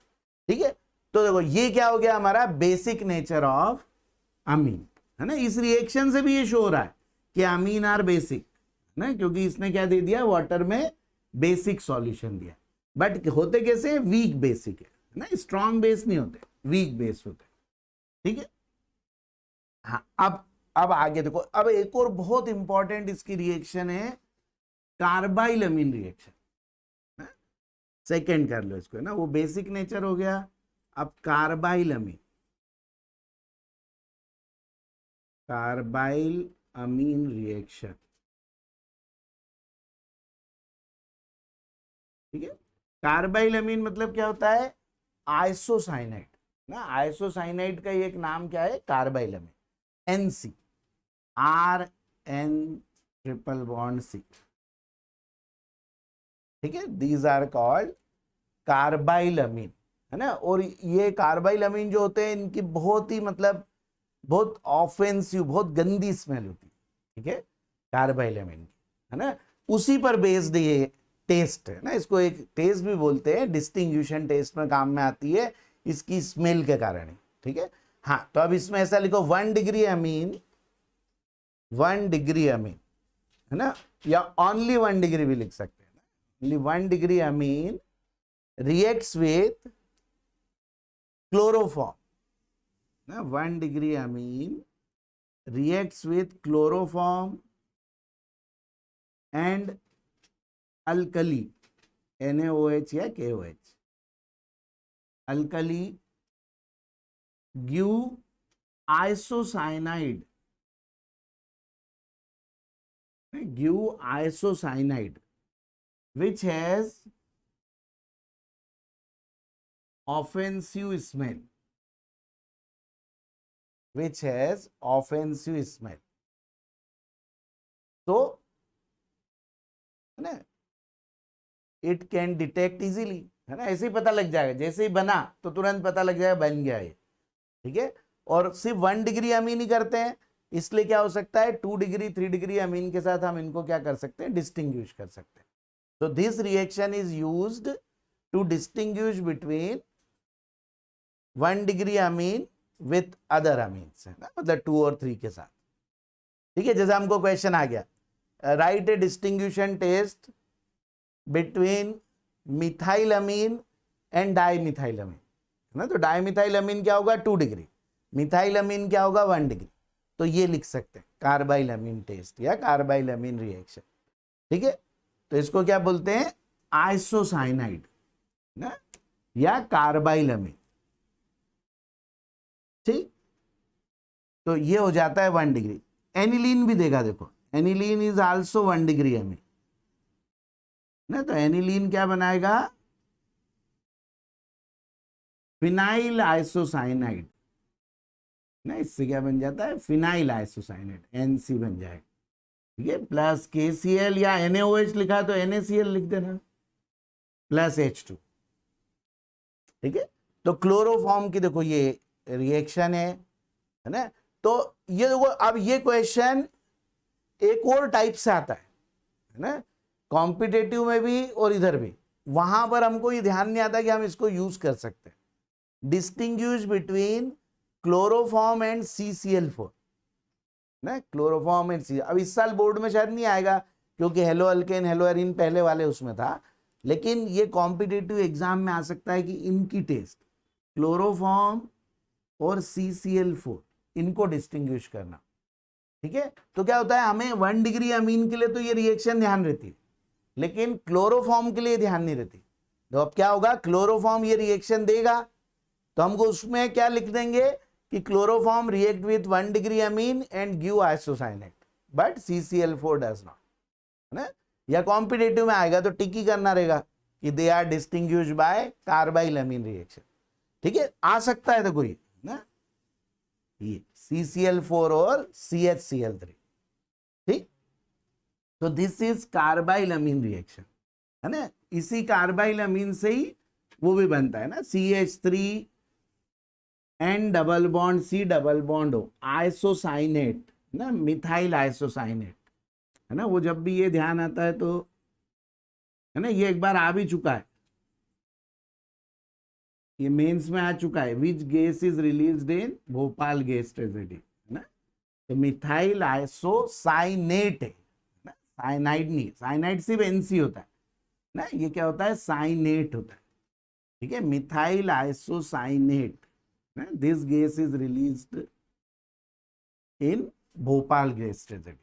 ठीक है, तो देखो ये क्या हो गया हमारा बेसिक नेचर ऑफ अमीन, है ना। इस रिएक्शन से भी ये शो हो रहा है कि अमीन आर बेसिक, ना, क्योंकि इसने क्या दे दिया, वाटर में बेसिक सॉल्यूशन दिया। बट होते कैसे, वीक बेसिक है ना, स्ट्रॉन्ग बेस नहीं होते, वीक बेस होते। ठीक है, हाँ। अब आगे देखो, अब एक और बहुत इंपॉर्टेंट इसकी रिएक्शन है कार्बाइल अमीन रिएक्शन। सेकेंड कर लो इसको, है ना, वो बेसिक नेचर हो गया। अब कार्बाइल अमीन, कार्बाइल अमीन रिएक्शन, ठीक है। कार्बाइल अमीन मतलब क्या होता है, आइसोसाइनाइड ना, आइसोसाइनाइड का एक नाम क्या है, कार्बाइल अमीन, NC, RN triple bond C, ठीक है। दीज आर कॉल्ड कार्बाइल अमीन, है ना। और ये कार्बाइल अमीन जो होते हैं इनकी बहुत ही मतलब बहुत ऑफेंसिव, बहुत गंदी स्मेल होती है, ठीक है, कार्बाइल अमीन की, है ना। उसी पर बेस्ड ये टेस्ट है ना, इसको एक टेस्ट भी बोलते हैं, डिस्टिंग्विशन टेस्ट में काम में आती है इसकी स्मेल के कारण ही, ठीक है। हाँ, तो अब इसमें ऐसा लिखो 1 डिग्री अमीन, 1 डिग्री अमीन, है ना, या ओनली 1 डिग्री भी लिख सकते हैं, only 1 degree Amin reacts with chloroform, 1 degree amine reacts with chloroform and alkali, NaOH या KOH, alkali give isocyanide, which has offensive smell, so है ना, इट कैन डिटेक्ट इजीली, है ना, ऐसे ही पता लग जाएगा, जैसे ही बना तो तुरंत पता लग जाएगा बन गया ये, ठीक है। और सिर्फ 1 डिग्री अमीन ही करते हैं, इसलिए क्या हो सकता है 2 डिग्री 3 डिग्री अमीन के साथ हम इनको क्या कर सकते हैं, डिस्टिंग्विश कर सकते हैं। तो this reaction is used to distinguish between 1 degree amine with other amines, है ना, मतलब 2 और 3 के साथ, ठीक है। जैसे हमको क्वेश्चन आ गया, write a distinction test between methyl amine and dimethyl amine, है ना। तो डाईमिथाइल अमीन क्या होगा 2 डिग्री, मिथाइल अमीन क्या होगा 1 डिग्री, तो ये लिख सकते हैं कार्बाइल अमीन टेस्ट या कार्बाइल अमीन रिएक्शन, ठीक है। तो इसको क्या बोलते हैं, आइसोसाइनाइड ना, या कार्बाइल अमीन, ठीक। तो ये हो जाता है 1 डिग्री। एनिलीन भी देगा, देखो एनिलीन इज आल्सो 1 डिग्री अमीन ना, तो एनिलीन क्या बनाएगा, फिनाइल आइसोसाइनाइड ना, इससे क्या बन जाता है, फिनाइल आइसोसाइनाइड, NC बन जाएगा, ठीक है। प्लस KCl या NaOH लिखा तो NaCl लिख देना, प्लस H2, ठीक है। तो क्लोरोफॉर्म की देखो ये रिएक्शन है ना। तो ये देखो, अब ये क्वेश्चन एक और टाइप से आता है ना, कॉम्पिटेटिव में भी और इधर भी, वहां पर हमको ये ध्यान नहीं आता कि हम इसको यूज कर सकते हैं, distinguish between chloroform and CCl4 ना, क्लोरोफॉर्म एंड C। अब इस साल बोर्ड में शायद नहीं आएगा क्योंकि हेलो अल्केन हेलो एरिन पहले वाले उसमें था, लेकिन ये कॉम्पिटेटिव एग्जाम में आ सकता है कि इनकी टेस्ट क्लोरोफॉर्म और CCl4 इनको डिस्टिंग्विश करना, ठीक है। तो क्या होता है, हमें 1 डिग्री अमीन के लिए तो ये रिएक्शन ध्यान रहती है, लेकिन क्लोरोफॉर्म के लिए ध्यान नहीं रहती। तो अब क्या होगा, क्लोरोफॉर्म ये रिएक्शन देगा तो हमको उसमें क्या लिख देंगे कि chloroform react with 1 degree Amin and give isocyanate, but CCl4 does not, है ना। या कॉम्पिटेटिव में आएगा तो टिक ही करना रहेगा कि they are distinguished by carbyl amine reaction, ठीक है। आ सकता है देखो ये ना, ये CCl4 और CHCl3, ठीक। तो this is carbyl amine reaction, है ना, इसी कार्बाइल अमीन से ही वो भी बनता है ना, CH3 N double bond C double bond हो, आइसोसाइनेट ना, मिथाइल आइसोसाइनेट, है ना। वो जब भी ये ध्यान आता है तो, है ना, ये एक बार आ भी चुका है, ये मेंस में आ चुका है। Which gas is released in Bhopal gas tragedy, है ना। तो मिथाइल आइसोसाइनेट है ना, साइनाइड नहीं, साइनाइड सिर्फ NC होता है ना, ये क्या होता है, साइनेट होता है, ठीक है, methyl isocyanate, this gas is released in Bhopal gas tragedy,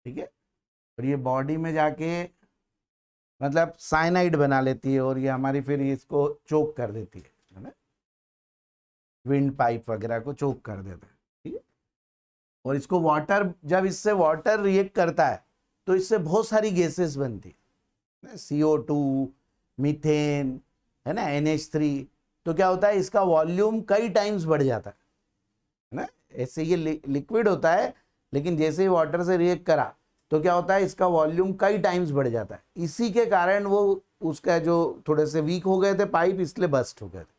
ठीक है। और ये बॉडी में जाके मतलब साइनाइड बना लेती है, और ये हमारी फिर इसको चोक कर देती है ना, विंड पाइप वगैरह को चोक कर देता है, ठीक है। और इसको वाटर, जब इससे वाटर रिएक्ट करता है तो इससे बहुत सारी गैसेस बनती है, CO2, मीथेन, है ना, NH3। तो क्या होता है, इसका वॉल्यूम कई टाइम्स बढ़ जाता है ना। ऐसे ये लिक्विड होता है, लेकिन जैसे ही वाटर से रिएक्ट करा तो क्या होता है, इसका वॉल्यूम कई टाइम्स बढ़ जाता है। इसी के कारण वो उसका जो थोड़े से वीक हो गए थे पाइप, इसलिए बस्ट हो गए थे,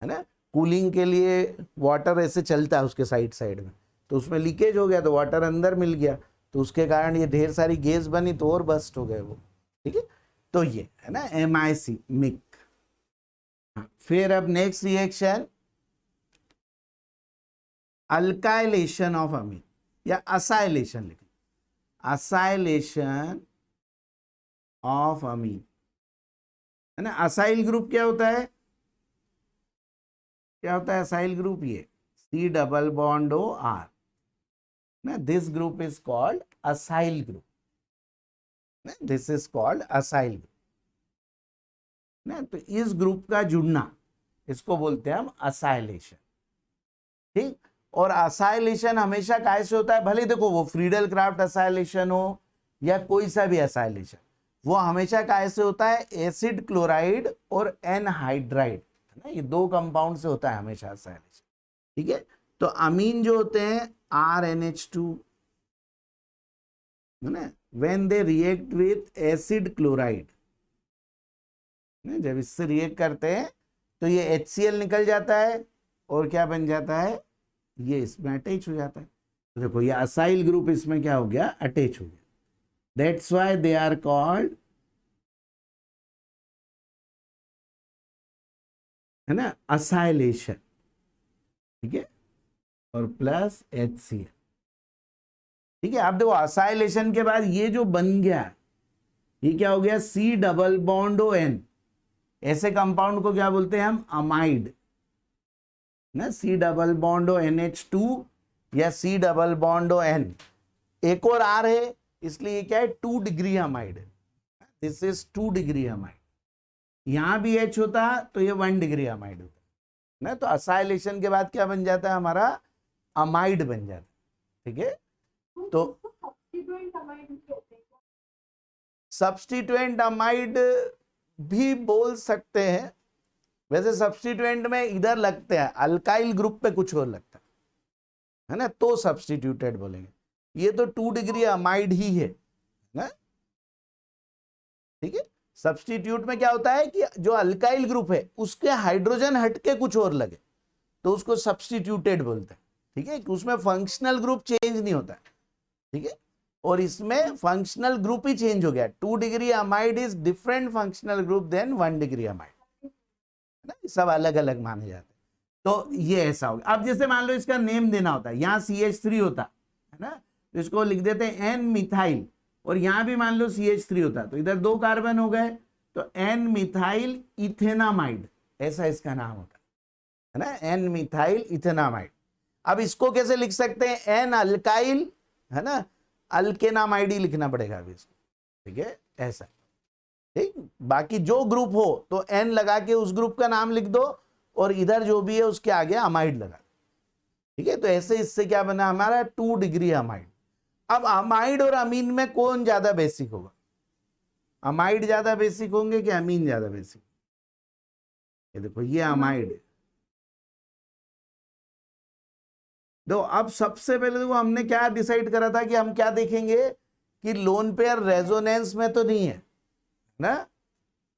है ना। कूलिंग के लिए वाटर ऐसे चलता है उसके साइड साइड में, तो उसमें लीकेज हो गया तो वाटर अंदर मिल गया, तो उसके कारण ये ढेर सारी गैस बनी तो और बस्ट हो गए वो, ठीक है। तो ये है ना MIC, मिक। फिर अब नेक्स्ट रिएक्शन, अल्काइलेशन ऑफ अमीन या असाइलेशन लिखें, असाइलेशन ऑफ अमीन, है ना। असाइल ग्रुप क्या होता है, क्या होता है असाइल ग्रुप, ये C डबल बॉन्ड OR ना, this group is called acyl group, this is called acyl group ना। तो इस ग्रुप का जुड़ना, इसको बोलते हैं हम असाइलेशन, ठीक। और असाइलेशन हमेशा कैसे होता है, भले देखो वो फ्रीडल क्राफ्ट असाइलेशन हो या कोई सा भी असाइलेशन, वो हमेशा कैसे होता है, एसिड क्लोराइड और एनहाइड्राइड, है ना, ये दो कंपाउंड से होता है हमेशा असाइलेशन, ठीक है। तो अमीन जो होते हैं RNH2, है ना, when they react with acid chloride, जब इससे रिएक्ट करते हैं तो ये HCl निकल जाता है और क्या बन जाता है, ये इसमें अटैच हो जाता है। तो देखो ये असाइल ग्रुप इसमें क्या हो गया, अटैच हो गया, that's why they are called, है ना, असाइलेशन, ठीक है, और प्लस HCl, ठीक है। अब देखो असाइलेशन के बाद ये जो बन गया, ये क्या हो गया, C डबल बॉन्ड ON, ऐसे कंपाउंड को क्या बोलते हैं हम, अमाइड ना, C डबल बॉन्ड NH2 या C डबल बॉन्ड N, एक और R है, इसलिए ये क्या है, 2 डिग्री अमाइड है, दिस इज 2 डिग्री अमाइड। यहां भी H होता तो ये 1 डिग्री अमाइड होता ना। तो असाइलेशन के बाद क्या बन जाता है हमारा, अमाइड बन जाता है, ठीक है। तो सब्स्टिट्यूएंट अमाइड कहते हैं। सब्स्टिट्यूएंट अमाइड भी बोल सकते हैं, वैसे सब्स्टिट्यूएंट में इधर लगते हैं, अल्काइल ग्रुप पे कुछ और लगता है ना, तो सब्स्टिट्यूटेड बोलेंगे। ये तो 2 डिग्री अमाइड ही है ना, ठीक है। सब्स्टिट्यूट में क्या होता है कि जो अल्काइल ग्रुप है उसके हाइड्रोजन हटके कुछ और लगे तो उसको सब्स्टिट्यूटेड बोलते हैं, ठीक है, कि उसमें फंक्शनल ग्रुप चेंज नहीं होता है, ठीक है। और इसमें फंक्शनल ग्रुप ही चेंज हो गया, 2 degree amide is different functional group than 1 degree amide, ना, सब अलग अलग माने जाते हैं। तो ये ऐसा हो गया। अब जैसे मान लो इसका नेम देना होता है, यहाँ CH3 होता है ना, तो इसको लिख देते हैं N मिथाइल, और यहां भी मान लो CH3 होता, तो इधर 2 कार्बन हो गए, तो N मिथाइल इथेनामाइड, ऐसा इसका नाम होता है ना, N मिथाइल इथेनामाइड। अब इसको कैसे लिख सकते हैं, N अल्काइल, है ना, अल्केनामाइड ही लिखना पड़ेगा अभी इसको, ठीक है, ऐसा, ठीक। बाकी जो ग्रुप हो तो N लगा के उस ग्रुप का नाम लिख दो, और इधर जो भी है उसके आगे अमाइड लगा, ठीक है। तो ऐसे इससे क्या बना हमारा, 2 डिग्री अमाइड। अब अमाइड और अमीन में कौन ज्यादा बेसिक होगा, अमाइड ज्यादा बेसिक होंगे कि अमीन ज्यादा बेसिक, ये देखो ये अमाइड है। तो अब सबसे पहले देखो हमने क्या डिसाइड करा था कि हम क्या देखेंगे कि लोन पेयर रेजोनेंस में तो नहीं है ना,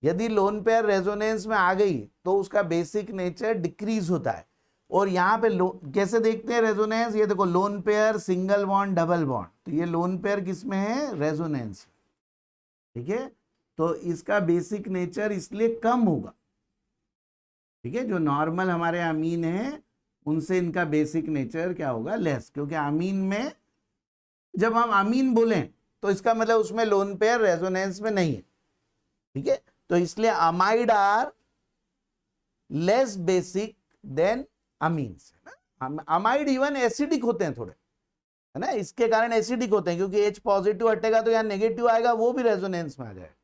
यदि लोन पेयर रेजोनेंस में आ गई तो उसका बेसिक नेचर डिक्रीज होता है। और यहाँ पे कैसे देखते हैं रेजोनेंस, ये देखो lone pair, single bond, double bond, तो ये लोन पेयर किसमें है, रेजोनेंस, ठीक है। तो इसका बेसिक नेचर इसलिए कम होगा, ठीक है। जो नॉर्मल हमारे अमीन है उनसे इनका बेसिक नेचर क्या होगा, लेस, क्योंकि अमीन में जब हम अमीन बोलें तो इसका मतलब उसमें लोन पेयर रेजोनेंस में नहीं है, ठीक है। तो इसलिए amide are less basic than amines, amide even acidic होते हैं थोड़े, है ना, इसके कारण एसिडिक होते हैं, क्योंकि H पॉजिटिव हटेगा तो यहाँ नेगेटिव आएगा, वो भी रेजोनेंस में आ जाएगा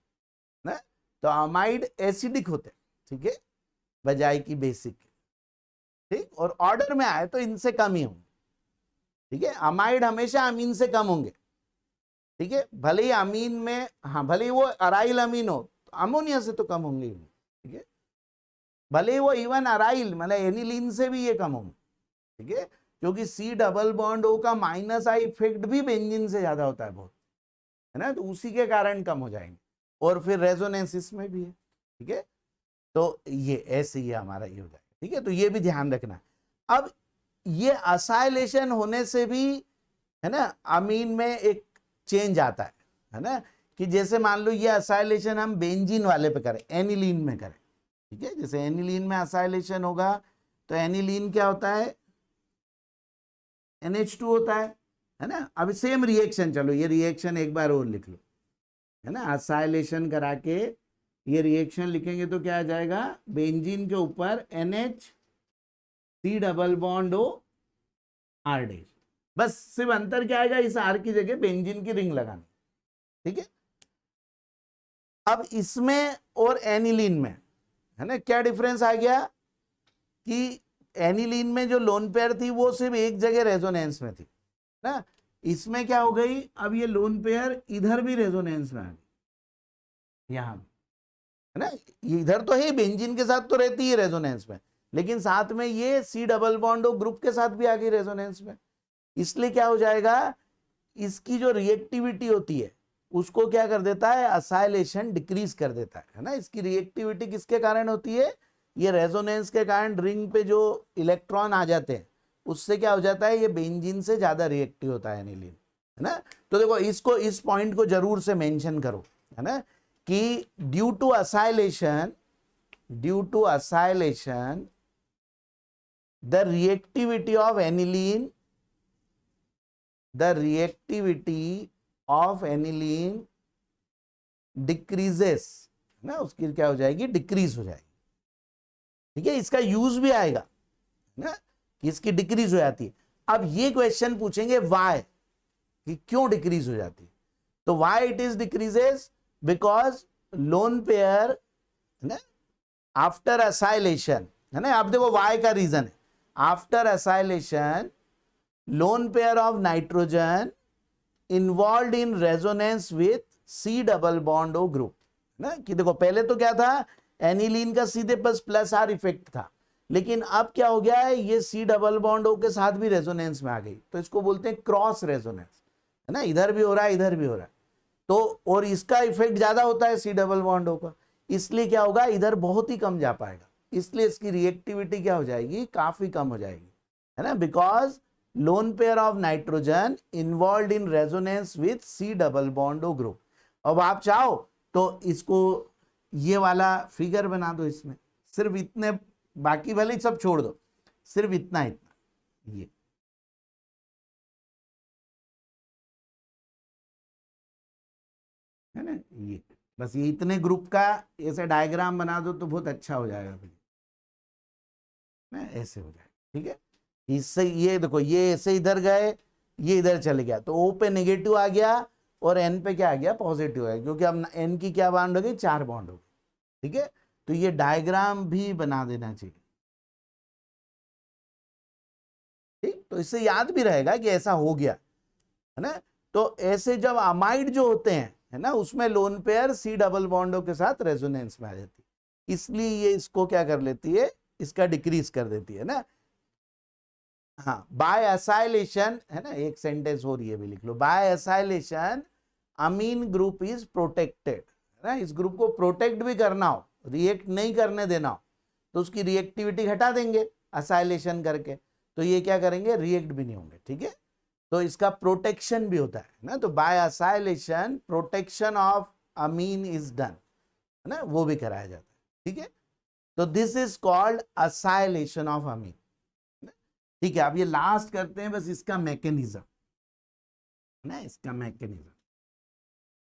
ना। तो अमाइड एसिडिक होते हैं, ठीक है, बजाय की बेसिक, ठीक। और ऑर्डर में आए तो इनसे कम ही होंगे, ठीक है। अमाइड हमेशा अमीन से कम होंगे, ठीक है, भले ही अमीन में, हाँ भले ही वो अराइल अमीन हो तो अमोनिया से तो कम होंगे ही, ठीक है। भले ही वो इवन अराइल मतलब एनिलीन से भी ये कम होंगे, ठीक है, क्योंकि C डबल बॉन्ड O का माइनस आई इफेक्ट भी बेंजीन से ज्यादा होता है बहुत, है ना, तो उसी के कारण कम हो जाएंगे। और फिर रेजोनेंस इसमें भी है, ठीक है। तो ये ऐसे ही हमारा ये हो जाएगा, ठीक है। तो ये भी ध्यान रखना। अब ये असाइलेशन होने से भी, है ना, अमीन में एक चेंज आता है ना, कि जैसे मान लो ये असाइलेशन हम बेंजीन वाले पे करें, एनिलीन में करें, ठीक है। जैसे एनिलीन में असाइलेशन होगा तो एनिलीन क्या होता है, NH2 होता है ना। अब सेम रिएक्शन, चलो ये रिएक्शन एक बार और लिख लो, है ना, असाइलेशन करा के ये रिएक्शन लिखेंगे तो क्या आ जाएगा, बेंजीन के ऊपर NH C double bond O R dash, बस सिर्फ अंतर क्या आएगा, इस R की जगह बेंजीन की रिंग लगानी, ठीक है। अब इसमें और एनिलीन में, है ना, क्या डिफरेंस आ गया कि एनिलीन में जो लोन पेयर थी वो सिर्फ एक जगह रेजोनेंस में थी ना, इसमें क्या हो गई, अब ये लोन पेयर इधर भी रेजोनेंस में आ गई, यहां, है ना, ये इधर तो है बेंजीन के साथ तो रहती है रेजोनेंस में, लेकिन साथ में ये C double bond O group के साथ भी आ गई रेजोनेंस में। इसलिए क्या हो जाएगा, इसकी जो रिएक्टिविटी होती है उसको क्या कर देता है, असाइलेशन डिक्रीज कर देता है ना। इसकी रिएक्टिविटी किसके कारण होती है, ये रेजोनेंस के कारण रिंग पे जो इलेक्ट्रॉन आ जाते हैं उससे क्या हो जाता है, ये बेंजीन से ज्यादा रिएक्टिव होता है एनिलीन, है ना। तो देखो इसको, इस पॉइंट को जरूर से मेंशन करो, है ना, कि due to acylation the reactivity of aniline decreases ना, उसकी क्या हो जाएगी, डिक्रीज हो जाएगी, ठीक है। इसका यूज भी आएगा ना, कि इसकी डिक्रीज हो जाती है। अब ये क्वेश्चन पूछेंगे वाई, कि क्यों डिक्रीज हो जाती है, तो why it is decreases, because loan pair, है ना, आफ्टर असाइलेशन, है ना, अब देखो वाई का रीजन है, after acylation lone pair of nitrogen involve in resonance with C double bond O group, ना, कि देखो पहले तो क्या था, एनिलीन का सीधे बस प्लस R इफेक्ट था, लेकिन अब क्या हो गया है, ये C डबल बॉन्ड O के साथ भी रेजोनेंस में आ गई, तो इसको बोलते हैं क्रॉस रेजोनेंस, है ना, इधर भी हो रहा है इधर भी हो रहा है, तो और इसका इफेक्ट ज्यादा होता है C डबल बॉन्ड O का, इसलिए क्या होगा, इधर बहुत ही कम जा पाएगा, इसलिए इसकी रिएक्टिविटी क्या हो जाएगी, काफी कम हो जाएगी, है ना, because lone pair of nitrogen involved in resonance with C double bond O group. अब आप चाहो तो इसको ये वाला फिगर बना दो, इसमें सिर्फ इतने, बाकी भले सब छोड़ दो, सिर्फ इतना इतना, ये है ना, ये बस ये इतने ग्रुप का ऐसे डायग्राम बना दो तो बहुत अच्छा हो जाएगा फिर ना, ऐसे हो जाएगा, ठीक है। इससे ये देखो, ये ऐसे इधर गए, ये इधर चले गया, तो O पे नेगेटिव आ गया और N पे क्या आ गया, पॉजिटिव है, क्योंकि अब N की क्या बॉन्ड हो गई, 4 बॉन्ड हो गई, ठीक है। तो ये डायग्राम भी बना देना चाहिए, ठीक, तो इससे याद भी रहेगा कि ऐसा हो गया, है ना। तो ऐसे जब अमाइड जो होते हैं, है ना, उसमें lone pair C double bond O के साथ रेजोनेंस में आ जाती है, इसलिए ये इसको क्या कर लेती है, इसका डिक्रीज कर देती है ना। हाँ, बाय असाइलेशन, है ना, एक सेंटेंस हो रही है भी लिख लो, by acylation amine group is protected, ना, इस ग्रुप को प्रोटेक्ट भी करना हो, रिएक्ट नहीं करने देना हो, तो उसकी रिएक्टिविटी घटा देंगे असाइलेशन करके, तो ये क्या करेंगे, रिएक्ट भी नहीं होंगे। ठीक है, तो इसका प्रोटेक्शन भी होता है ना, तो by acylation protection of amine is done, है ना, वो भी कराया जाता है। ठीक है, तो this is called acylation of amine. ठीक है, अब ये लास्ट करते हैं बस इसका मैकेनिज्म, है ना, इसका मैकेनिज्म।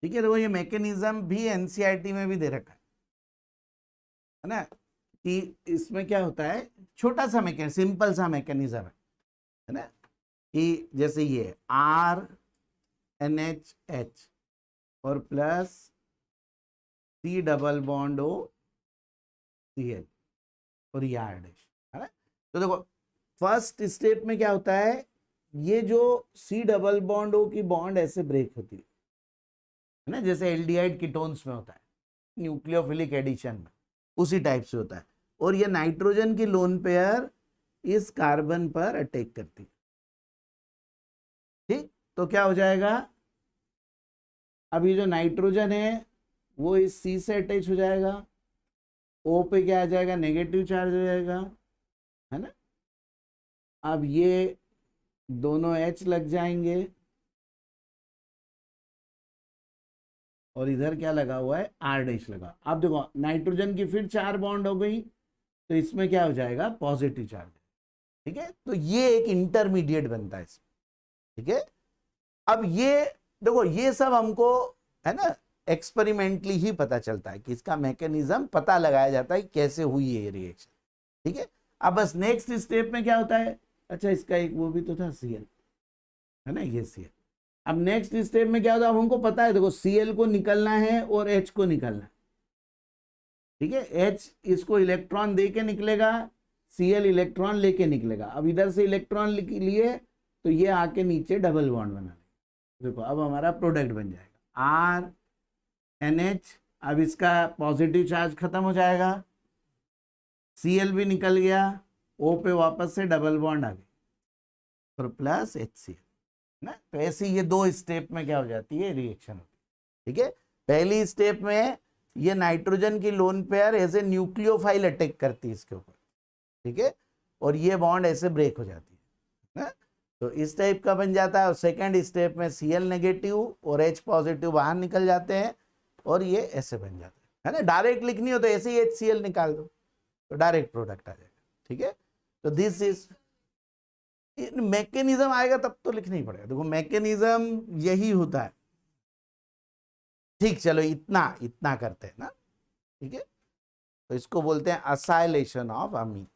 ठीक है, तो ये मैकेनिज्म भी एनसीईआरटी में भी दे रखा है ना, कि इसमें क्या होता है, छोटा सा मैकेनिज्म, सिंपल सा मैकेनिज्म है ना, कि जैसे ये RNH और plus C double bond O Cl और ये R डैश, है ना। तो देखो फर्स्ट स्टेप में क्या होता है, ये जो C डबल बॉन्ड O की बॉन्ड ऐसे ब्रेक होती है ना, जैसे एल्डिहाइड कीटोन्स में होता है, न्यूक्लियोफिलिक एडिशन में उसी टाइप से होता है, और ये नाइट्रोजन की लोन पेयर इस कार्बन पर अटैक करती है। ठीक, तो क्या हो जाएगा, अब ये जो नाइट्रोजन है वो इस सी से अटैच हो जाएगा, ओ पे क्या आ जाएगा, नेगेटिव चार्ज हो जाएगा, है ना। अब ये दोनों H लग जाएंगे और इधर क्या लगा हुआ है, R डैश लगा। अब देखो नाइट्रोजन की फिर 4 बॉन्ड हो गई, तो इसमें क्या हो जाएगा, पॉजिटिव चार्ज। ठीक है, तो ये एक इंटरमीडिएट बनता है इसमें। ठीक है, अब ये देखो ये सब हमको, है ना, एक्सपेरिमेंटली ही पता चलता है कि इसका मैकेनिज्म पता लगाया जाता है कैसे हुई है ये रिएक्शन। ठीक है, अब बस नेक्स्ट स्टेप में क्या होता है, अच्छा इसका एक वो भी तो था Cl, है ना, ये Cl। अब नेक्स्ट स्टेप में क्या होता है, अब हमको पता है, देखो Cl को निकलना है और H को निकलना है। ठीक है, H इसको इलेक्ट्रॉन दे के निकलेगा, Cl इलेक्ट्रॉन लेके निकलेगा। अब इधर से इलेक्ट्रॉन लिए तो ये आके नीचे डबल बॉन्ड बना लेगा। देखो अब हमारा प्रोडक्ट बन जाएगा RNH, अब इसका पॉजिटिव चार्ज खत्म हो जाएगा, Cl भी निकल गया, O पे वापस से डबल बॉन्ड आ गई और प्लस HCl ना। तो ऐसे ये 2 स्टेप में क्या हो जाती है, रिएक्शन होती है। ठीक है, पहली स्टेप में ये नाइट्रोजन की lone pair as a nucleophile attack करती है इसके ऊपर। ठीक है, और ये बॉन्ड ऐसे ब्रेक हो जाती है ना, तो इस टाइप का बन जाता है। और सेकेंड स्टेप में Cl नेगेटिव और H पॉजिटिव बाहर निकल जाते हैं और ये ऐसे बन जाता है ना। डायरेक्ट लिखनी हो तो ऐसे ही HCl निकाल दो तो डायरेक्ट प्रोडक्ट आ जाएगा। ठीक है, तो दिस इज मैकेनिज्म आएगा तब तो लिखना ही पड़ेगा। देखो मैकेनिज्म यही होता है। ठीक, चलो इतना करते हैं ना। ठीक है, तो इसको बोलते हैं असाइलेशन ऑफ अमीन।